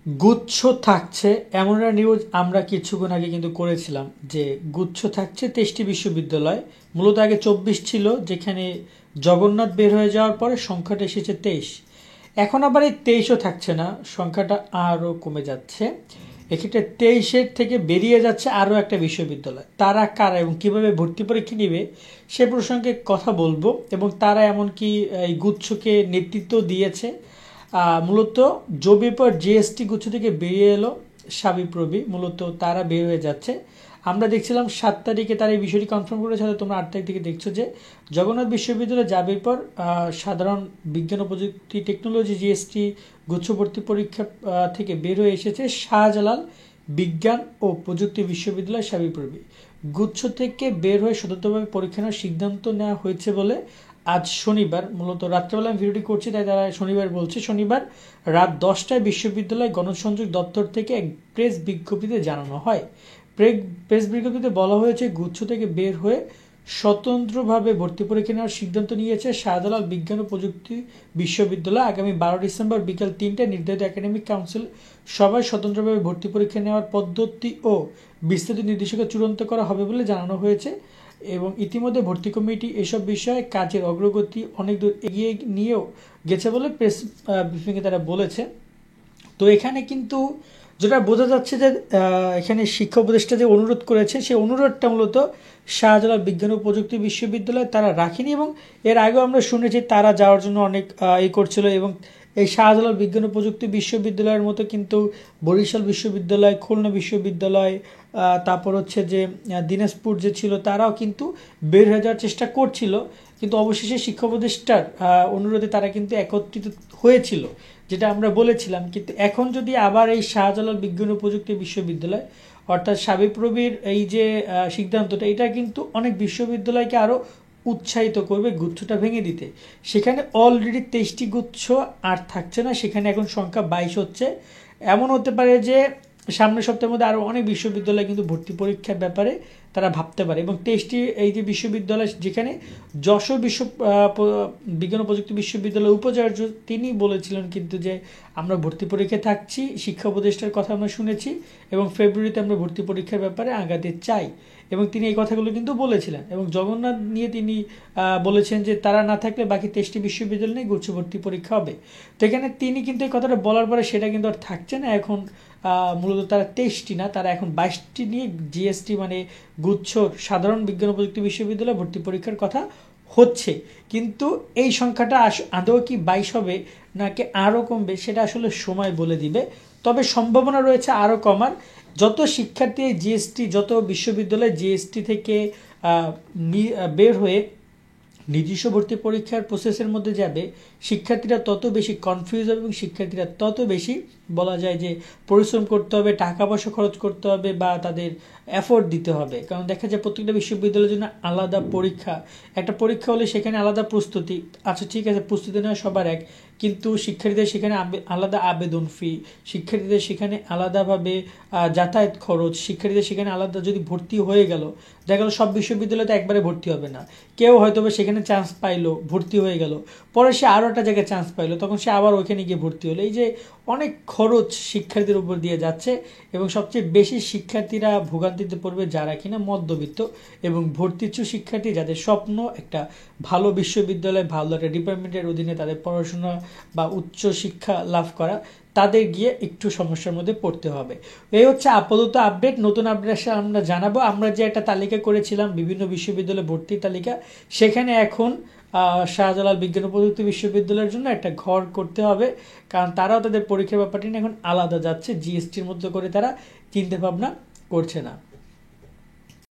গুচ্ছ থাকছে এমন একটা নিউজ আমরা কিছুক্ষণ আগে কিন্তু করেছিলাম যে গুচ্ছ থাকছে 23টি বিশ্ববিদ্যালয়। মূলত আগে 24 ছিল, যেখানে জগন্নাথ বের হয়ে যাওয়ার পরে সংখ্যাটা এসেছে 23। এখন আবার এই 23ও থাকছে না, সংখ্যাটা আরও কমে যাচ্ছে। এক্ষেত্রে 23-এর থেকে বেরিয়ে যাচ্ছে আরও একটা বিশ্ববিদ্যালয়। তারা কারা এবং কীভাবে ভর্তি পরীক্ষা নিবে সে প্রসঙ্গে কথা বলবো, এবং তারা এমনকি এই গুচ্ছকে নেতৃত্ব দিয়েছে। মূলত জবির পর জিএসটি গুচ্ছ থেকে বেরিয়ে এলো সাবিপ্রবি, মূলত তারা বের হয়ে যাচ্ছে। আমরা দেখছিলাম 7 তারিখে তারা এই বিষয়টি কনফার্ম করেছে, তোমরা 8 তারিখ থেকে দেখছো যে জগন্নাথ বিশ্ববিদ্যালয়ে জাবির পর সাধারণ বিজ্ঞান ও প্রযুক্তি টেকনোলজি জিএসটি গুচ্ছ ভর্তি পরীক্ষা থেকে বের হয়ে এসেছে শাহজালাল বিজ্ঞান ও প্রযুক্তি বিশ্ববিদ্যালয় সাবিপ্রবি। গুচ্ছ থেকে বের হয়ে স্বতন্ত্রভাবে পরীক্ষা নেওয়ার সিদ্ধান্ত নেওয়া হয়েছে বলে আজ শনিবার, মূলত রাত্রেবেলা আমি ভিডিওটি করছি তাই তারা শনিবার বলছে, শনিবার রাত 10টায় বিশ্ববিদ্যালয় গণসংযোগ দপ্তর থেকে এক প্রেস বিজ্ঞপ্তিতে জানানো হয়। প্রেস বিজ্ঞপ্তিতে বলা হয়েছে গুচ্ছ থেকে বের হয়ে স্বতন্ত্রভাবে ভর্তি পরীক্ষা নেওয়ার সিদ্ধান্ত নিয়েছে শাহজালাল বিজ্ঞান ও প্রযুক্তি বিশ্ববিদ্যালয়। আগামী 12 ডিসেম্বর বিকেল 3টায় নির্ধারিত একাডেমিক কাউন্সিল সভায় স্বতন্ত্রভাবে ভর্তি পরীক্ষা নেওয়ার পদ্ধতি ও বিস্তারিত নির্দেশিকা চূড়ান্ত করা হবে বলে জানানো হয়েছে। এবং ইতিমধ্যে ভর্তি কমিটি এসব বিষয়ে কাজের অগ্রগতি অনেক দূর এগিয়ে নিয়েও গেছে বলে প্রেস ব্রিফিংয়ে তারা বলেছে। তো এখানে কিন্তু যেটা বোঝা যাচ্ছে যে এখানে শিক্ষা উপদেষ্টা যে অনুরোধ করেছে সেই অনুরোধটা মূলত শাহজালাল বিজ্ঞান ও প্রযুক্তি বিশ্ববিদ্যালয় তারা রাখেনি, এবং এর আগেও আমরা শুনেছি তারা যাওয়ার জন্য অনেক করছিল। এবং এই শাহজালাল বিজ্ঞান ও প্রযুক্তি বিশ্ববিদ্যালয়ের মতো কিন্তু বরিশাল বিশ্ববিদ্যালয়, খুলনা বিশ্ববিদ্যালয়, তারপর হচ্ছে যে দিনাজপুর যে ছিল তারাও কিন্তু বের হয়ে যাওয়ার চেষ্টা করছিল, কিন্তু অবশেষে শিক্ষা উপদেষ্টার অনুরোধে তারা কিন্তু একত্রিত হয়েছিল, যেটা আমরা বলেছিলাম। কিন্তু এখন যদি আবার এই শাহজালাল বিজ্ঞান ও প্রযুক্তি বিশ্ববিদ্যালয় অর্থাৎ সাবিপ্রবির এই যে সিদ্ধান্তটা, এটা কিন্তু অনেক বিশ্ববিদ্যালয়কে আরও উৎসাহিত করবে গুচ্ছটা ভেঙে দিতে। সেখানে অলরেডি 23টি গুচ্ছ আর থাকছে না, সেখানে এখন সংখ্যা 22 হচ্ছে। এমন হতে পারে যে সামনের সপ্তাহের মধ্যে আরও অনেক বিশ্ববিদ্যালয় কিন্তু ভর্তি পরীক্ষার ব্যাপারে তারা ভাবতে পারে। এবং 23টি এই যে বিশ্ববিদ্যালয়, যেখানে যশোর বিজ্ঞান ও প্রযুক্তি বিশ্ববিদ্যালয়ের উপাচার্য তিনি বলেছিলেন কিন্তু যে আমরা ভর্তি পরীক্ষায় থাকছি, শিক্ষা উপদেষ্টার কথা আমরা শুনেছি, এবং ফেব্রুয়ারিতে আমরা ভর্তি পরীক্ষার ব্যাপারে আগাতে চাই, এবং তিনি এই কথাগুলো কিন্তু বলেছিলেন। এবং জগন্নাথ নিয়ে তিনি বলেছেন যে তারা না থাকলে বাকি 23টি বিশ্ববিদ্যালয় নিয়ে গুচ্ছ ভর্তি পরীক্ষা হবে। তো এখানে তিনি কিন্তু এই কথাটা বলার পরে সেটা কিন্তু আর থাকছে না। এখন মূলত তারা 23টি না, তারা এখন 22টি নিয়ে জিএসটি মানে গুচ্ছ সাধারণ বিজ্ঞান ও প্রযুক্তি বিশ্ববিদ্যালয় ভর্তি পরীক্ষার কথা হচ্ছে। কিন্তু এই সংখ্যাটা আদৌ কি 22 হবে নাকি আরও কমবে সেটা আসলে সময় বলে দিবে। তবে সম্ভাবনা রয়েছে আরও কমার। যত শিক্ষার্থী জিএসটি, যত বিশ্ববিদ্যালয় জিএসটি থেকে বের হয়ে নিজস্ব ভর্তি পরীক্ষার প্রসেসের মধ্যে যাবে, শিক্ষার্থীরা তত বেশি কনফিউজ হবে, এবং শিক্ষার্থীরা তত বেশি বলা যায় যে পরিশ্রম করতে হবে, টাকা পয়সা খরচ করতে হবে, বা তাদের এফোর্ট দিতে হবে। কারণ দেখা যায় প্রত্যেকটা বিশ্ববিদ্যালয়ের জন্য আলাদা পরীক্ষা, একটা পরীক্ষা হলে সেখানে আলাদা প্রস্তুতি। আচ্ছা ঠিক আছে, প্রস্তুতি নেওয়া সবার এক, কিন্তু শিক্ষার্থীদের সেখানে আলাদা আবেদন ফি, শিক্ষার্থীদের সেখানে আলাদাভাবে যাতায়াত খরচ, শিক্ষার্থীদের সেখানে আলাদা যদি ভর্তি হয়ে গেল, দেখা গেল সব বিশ্ববিদ্যালয়তে একবারে ভর্তি হবে না, কেউ হয়তো সেখানে চান্স পাইলো, ভর্তি হয়ে গেল, পরে সে আরও একটা জায়গায় চান্স পাইলো, তখন সে আবার ওইখানে গিয়ে ভর্তি হলো। এই যে অনেক খরচ শিক্ষার্থীদের উপর দিয়ে যাচ্ছে, এবং সবচেয়ে বেশি শিক্ষার্থীরা ভোগান্তিতে পড়বে যারা কিনা মধ্যবিত্ত এবং ভর্তিচ্ছু শিক্ষার্থী, যাদের স্বপ্ন একটা ভালো বিশ্ববিদ্যালয়, ভালো একটা ডিপার্টমেন্টের অধীনে তাদের পড়াশোনা বা উচ্চ শিক্ষা লাভ করা, তাদের গিয়ে একটু সমস্যার মধ্যে পড়তে হবে। এই হচ্ছে আপাতত আপডেট। নতুন আপডেট আসলে আমরা জানাবো। আমরা যে একটা তালিকা করেছিলাম বিভিন্ন বিশ্ববিদ্যালয় ভর্তির তালিকা, সেখানে এখন শাহজালাল বিজ্ঞান ও প্রযুক্তি বিশ্ববিদ্যালয়ের জন্য একটা ঘর করতে হবে, কারণ তারাও তাদের পরীক্ষার ব্যাপারটি নিয়ে এখন আলাদা যাচ্ছে, জিএসটির মধ্যে করে তারা চিন্তা ভাবনা করছে না।